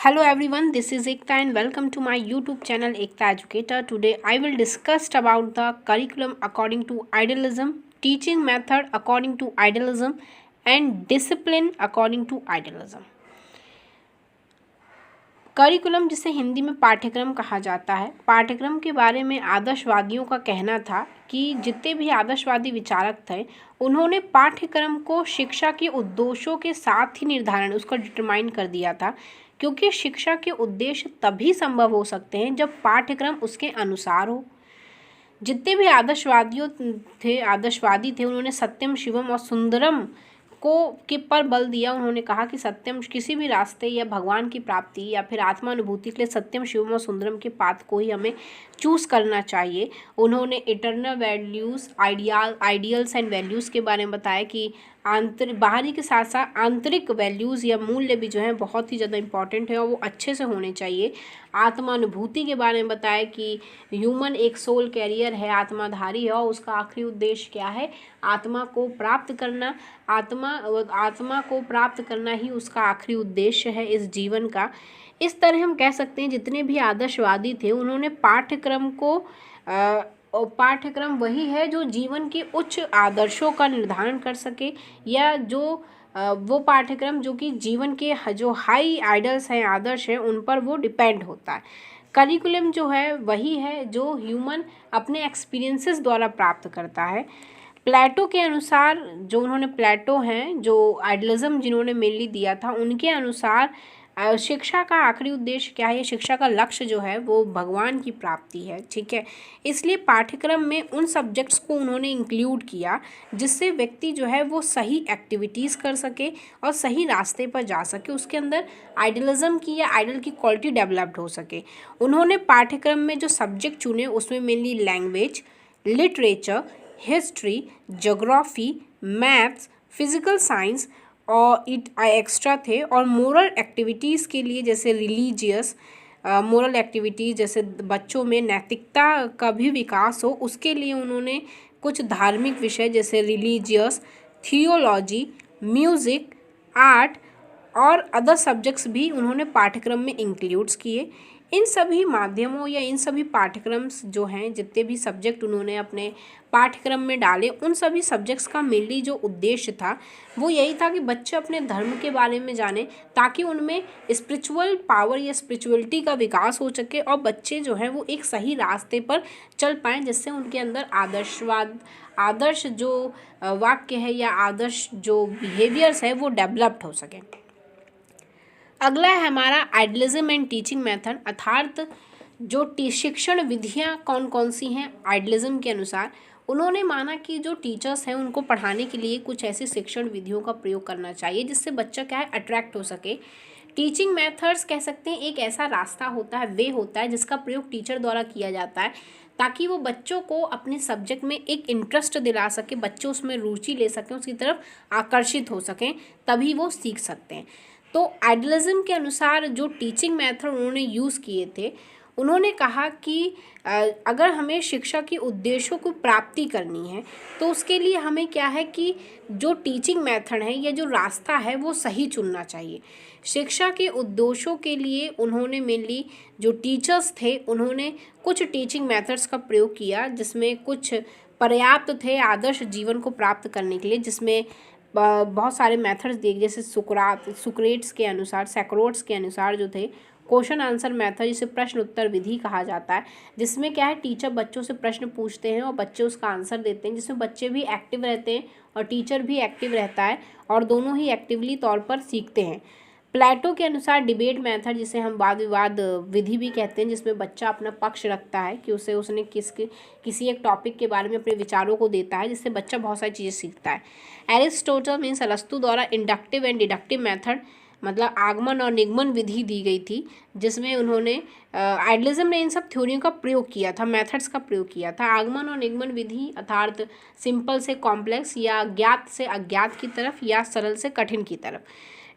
Hello everyone, this is Ekta and welcome to my YouTube channel Ekta Educator. Today I will discuss about the curriculum according to idealism, teaching method according to idealism and discipline according to idealism. Curriculum जिसे हिंदी में पाठ्यक्रम कहा जाता है। पाठ्यक्रम के बारे में आदर्शवादियों का कहना था कि जितने भी आदर्शवादी विचारक थे उन्होंने पाठ्यक्रम को शिक्षा के उद्देश्यों के साथ ही निर्धारण उसका डिटरमाइन कर दिया था, क्योंकि शिक्षा के उद्देश्य तभी संभव हो सकते हैं जब पाठ्यक्रम उसके अनुसार हो। जितने भी आदर्शवादी थे उन्होंने सत्यम शिवम और सुंदरम के पर बल दिया। उन्होंने कहा कि सत्यम किसी भी रास्ते या भगवान की प्राप्ति या फिर आत्मानुभूति के लिए सत्यम शिवम और सुंदरम के पाथ को ही हमें चूज़ करना चाहिए। उन्होंने eternal values, ideals and values के बारे में बताया कि बाहरी के साथ साथ आंतरिक वैल्यूज़ या मूल्य भी जो है बहुत ही ज़्यादा इंपॉर्टेंट है और वो अच्छे से होने चाहिए। आत्मानुभूति के बारे में बताया कि ह्यूमन एक सोल कैरियर है, आत्माधारी है और उसका आखिरी उद्देश्य क्या है, आत्मा को प्राप्त करना। आत्मा को प्राप्त करना ही उसका आखिरी उद्देश्य है इस जीवन का। इस तरह हम कह सकते हैं जितने भी आदर्शवादी थे उन्होंने पाठ्यक्रम वही है जो जीवन के उच्च आदर्शों का निर्धारण कर सके, या जो वो पाठ्यक्रम जो कि जीवन के जो हाई आइडल्स हैं, आदर्श हैं, उन पर वो डिपेंड होता है। करिकुलम जो है वही है जो ह्यूमन अपने एक्सपीरियंसेस द्वारा प्राप्त करता है। प्लेटो के अनुसार, जो उन्होंने प्लेटो हैं जो आइडियलिज्म जिन्होंने मेनली दिया था, उनके अनुसार शिक्षा का आखिरी उद्देश्य क्या है, शिक्षा का लक्ष्य जो है वो भगवान की प्राप्ति है। ठीक है, इसलिए पाठ्यक्रम में उन सब्जेक्ट्स को उन्होंने इंक्लूड किया जिससे व्यक्ति जो है वो सही एक्टिविटीज़ कर सके और सही रास्ते पर जा सके, उसके अंदर आइडियलिज्म की या आइडल की क्वालिटी डेवलप्ड हो सके। उन्होंने पाठ्यक्रम में जो सब्जेक्ट चुने उसमें mainly language, literature, history, geography, maths, physical science और एक्स्ट्रा थे। और मोरल एक्टिविटीज़ के लिए जैसे रिलीजियस मोरल एक्टिविटीज़, जैसे बच्चों में नैतिकता का भी विकास हो, उसके लिए उन्होंने कुछ धार्मिक विषय जैसे रिलीजियस, थियोलॉजी, म्यूज़िक, आर्ट और अदर सब्जेक्ट्स भी उन्होंने पाठ्यक्रम में इंक्लूड्स किए। इन सभी माध्यमों या इन सभी पाठ्यक्रम जो हैं, जितने भी सब्जेक्ट उन्होंने अपने पाठ्यक्रम में डाले, उन सभी सब्जेक्ट्स का मेनली जो उद्देश्य था वो यही था कि बच्चे अपने धर्म के बारे में जाने, ताकि उनमें स्पिरिचुअल पावर या स्पिरिचुअलिटी का विकास हो सके और बच्चे जो हैं वो एक सही रास्ते पर चल पाएँ, जिससे उनके अंदर आदर्श जो वाक्य है या आदर्श जो बिहेवियर्स है वो डेवलप्ड हो सकें। अगला है हमारा आइडियलिज्म एंड टीचिंग मेथड, अर्थात जो शिक्षण विधियाँ कौन कौन सी हैं आइडियलिज्म के अनुसार। उन्होंने माना कि जो टीचर्स हैं उनको पढ़ाने के लिए कुछ ऐसी शिक्षण विधियों का प्रयोग करना चाहिए जिससे बच्चा क्या है अट्रैक्ट हो सके। टीचिंग मेथड्स कह सकते हैं एक ऐसा रास्ता होता है, वे होता है जिसका प्रयोग टीचर द्वारा किया जाता है ताकि वो बच्चों को अपने सब्जेक्ट में एक इंटरेस्ट दिला सके, बच्चे उसमें रुचि ले सकें, उसकी तरफ आकर्षित हो सकें, तभी वो सीख सकते हैं। तो आइडियलिज्म के अनुसार जो टीचिंग मेथड उन्होंने यूज़ किए थे, उन्होंने कहा कि अगर हमें शिक्षा के उद्देश्यों को प्राप्ति करनी है तो उसके लिए हमें क्या है कि जो टीचिंग मेथड है या जो रास्ता है वो सही चुनना चाहिए। शिक्षा के उद्देश्यों के लिए उन्होंने मेनली जो टीचर्स थे उन्होंने कुछ टीचिंग मेथड्स का प्रयोग किया जिसमें कुछ पर्याप्त थे आदर्श जीवन को प्राप्त करने के लिए, जिसमें बहुत सारे मेथड्स दिए, जैसे सुक्रेट्स के अनुसार, सैक्रोट्स के अनुसार जो थे क्वेश्चन आंसर मेथड, जिसे प्रश्न उत्तर विधि कहा जाता है, जिसमें क्या है टीचर बच्चों से प्रश्न पूछते हैं और बच्चे उसका आंसर देते हैं, जिसमें बच्चे भी एक्टिव रहते हैं और टीचर भी एक्टिव रहता है और दोनों ही एक्टिवली तौर पर सीखते हैं। प्लेटो के अनुसार डिबेट मेथड, जिसे हम वाद विवाद विधि भी कहते हैं, जिसमें बच्चा अपना पक्ष रखता है कि उसने किसी एक टॉपिक के बारे में अपने विचारों को देता है, जिससे बच्चा बहुत सारी चीज़ें सीखता है। एरिस्टोटल मीन्स अरस्तु द्वारा इंडक्टिव एंड डिडक्टिव मेथड, मतलब आगमन और निगमन विधि दी गई थी, जिसमें उन्होंने आइडियलिज्म ने इन सब थ्योरियों का प्रयोग किया था, मेथड्स का प्रयोग किया था। आगमन और निगमन विधि अर्थात सिंपल से कॉम्प्लेक्स या ज्ञात से अज्ञात की तरफ या सरल से कठिन की तरफ।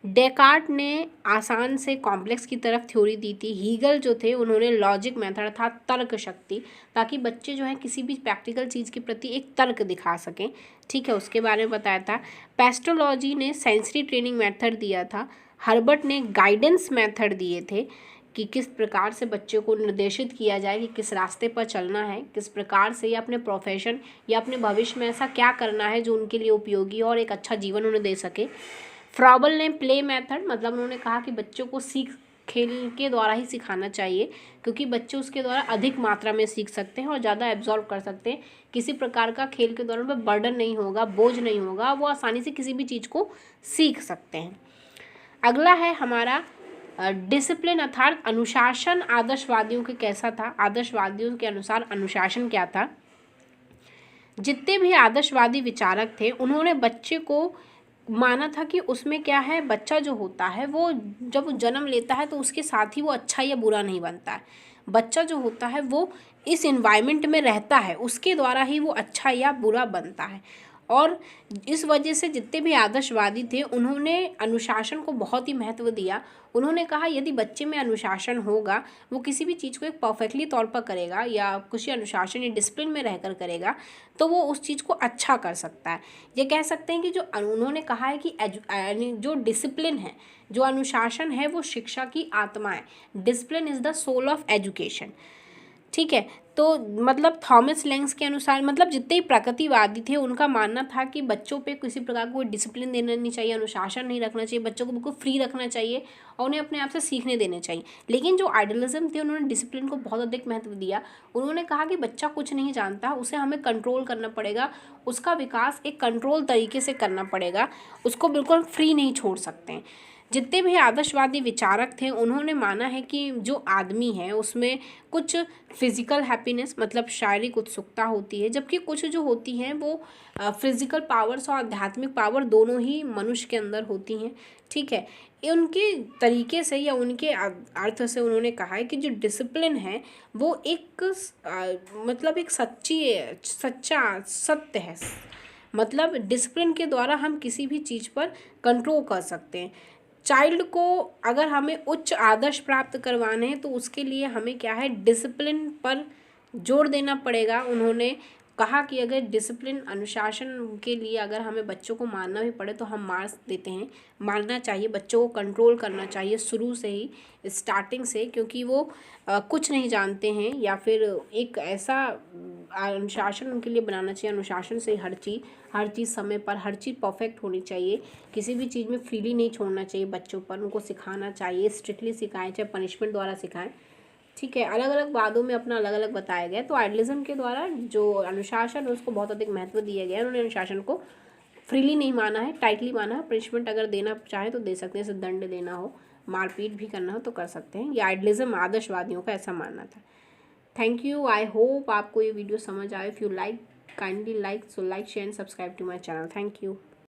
डेकार्ट ने आसान से कॉम्प्लेक्स की तरफ थ्योरी दी थी। हीगल जो थे उन्होंने लॉजिक मेथड अर्थात तर्क शक्ति, ताकि बच्चे जो है किसी भी प्रैक्टिकल चीज़ के प्रति एक तर्क दिखा सकें, ठीक है, उसके बारे में बताया था। पेस्टोलॉजी ने सेंसरी ट्रेनिंग मेथड दिया था। हर्बर्ट ने गाइडेंस मेथड दिए थे कि किस प्रकार से बच्चे को निर्देशित किया जाए कि किस रास्ते पर चलना है, किस प्रकार से या अपने प्रोफेशन या अपने भविष्य में ऐसा क्या करना है जो उनके लिए उपयोगी और एक अच्छा जीवन उन्हें दे सके। फ्रॉबल ने प्ले मेथड, मतलब उन्होंने कहा कि बच्चों को खेल के द्वारा ही सिखाना चाहिए, क्योंकि बच्चे उसके द्वारा अधिक मात्रा में सीख सकते हैं और ज़्यादा एब्जॉर्व कर सकते हैं। किसी प्रकार का खेल के दौरान पर बर्डन नहीं होगा, बोझ नहीं होगा, वो आसानी से किसी भी चीज़ को सीख सकते हैं। अगला है हमारा डिसिप्लिन अर्थात अनुशासन आदर्शवादियों के कैसा था। आदर्शवादियों के अनुसार अनुशासन क्या था। जितने भी आदर्शवादी विचारक थे उन्होंने बच्चे को माना था कि उसमें क्या है, बच्चा जो होता है वो जब वो जन्म लेता है तो उसके साथ ही वो अच्छा या बुरा नहीं बनता है। बच्चा जो होता है वो इस एनवायरनमेंट में रहता है, उसके द्वारा ही वो अच्छा या बुरा बनता है। और इस वजह से जितने भी आदर्शवादी थे उन्होंने अनुशासन को बहुत ही महत्व दिया। उन्होंने कहा यदि बच्चे में अनुशासन होगा, वो किसी भी चीज़ को एक परफेक्टली तौर पर करेगा या कुछ अनुशासन या डिसिप्लिन में रहकर करेगा, तो वो उस चीज़ को अच्छा कर सकता है। ये कह सकते हैं कि जो उन्होंने कहा है कि जो डिसिप्लिन है, जो अनुशासन है, वो शिक्षा की आत्मा है। Discipline is the soul of education. ठीक है, तो मतलब थॉमस लैंग्स के अनुसार, मतलब जितने ही प्रकृतिवादी थे उनका मानना था कि बच्चों पे किसी प्रकार का कोई डिसिप्लिन देना नहीं चाहिए, अनुशासन नहीं रखना चाहिए, बच्चों को बिल्कुल फ्री रखना चाहिए और उन्हें अपने आप से सीखने देने चाहिए। लेकिन जो आइडियलिज्म थे उन्होंने डिसिप्लिन को बहुत अधिक महत्व दिया। उन्होंने कहा कि बच्चा कुछ नहीं जानता, उसे हमें कंट्रोल करना पड़ेगा, उसका विकास एक कंट्रोल तरीके से करना पड़ेगा, उसको बिल्कुल फ्री नहीं छोड़ सकते हैं। जितने भी आदर्शवादी विचारक थे उन्होंने माना है कि जो आदमी है उसमें कुछ फिजिकल हैप्पीनेस, मतलब शारीरिक उत्सुकता होती है, जबकि कुछ जो होती हैं वो फिजिकल पावर्स और आध्यात्मिक पावर दोनों ही मनुष्य के अंदर होती हैं। ठीक है, उनके तरीके से या उनके अर्थ से उन्होंने कहा है कि जो डिसिप्लिन है वो एक मतलब एक सच्चा सत्य है। मतलब डिसिप्लिन के द्वारा हम किसी भी चीज़ पर कंट्रोल कर सकते हैं। चाइल्ड को अगर हमें उच्च आदर्श प्राप्त करवाने हैं तो उसके लिए हमें क्या है, डिसिप्लिन पर जोर देना पड़ेगा। उन्होंने कहा कि अगर डिसिप्लिन अनुशासन के लिए अगर हमें बच्चों को मारना भी पड़े तो हम मार देते हैं, मारना चाहिए, बच्चों को कंट्रोल करना चाहिए शुरू से ही, स्टार्टिंग से, क्योंकि वो कुछ नहीं जानते हैं। या फिर एक ऐसा अनुशासन उनके लिए बनाना चाहिए, अनुशासन से हर चीज़ समय पर, हर चीज़ परफेक्ट होनी चाहिए। किसी भी चीज़ में फ्रीली नहीं छोड़ना चाहिए बच्चों पर, उनको सिखाना चाहिए, स्ट्रिक्टली सिखाएं, चाहे पनिशमेंट द्वारा सिखाएं। ठीक है, अलग अलग वादों में अपना अलग अलग बताया गया। तो आइडियलिज्म के द्वारा जो अनुशासन है उसको बहुत अधिक महत्व दिया गया है। उन्होंने अनुशासन को फ्रीली नहीं माना है, टाइटली माना है। पनिशमेंट अगर देना चाहे तो दे सकते हैं, जैसे दंड देना हो, मारपीट भी करना हो तो कर सकते हैं। ये आइडियलिज्म आदर्शवादियों का ऐसा मानना था। थैंक यू, आई होप आपको ये वीडियो समझ आए। If you like, kindly like, so like, share and subscribe to my channel. Thank you.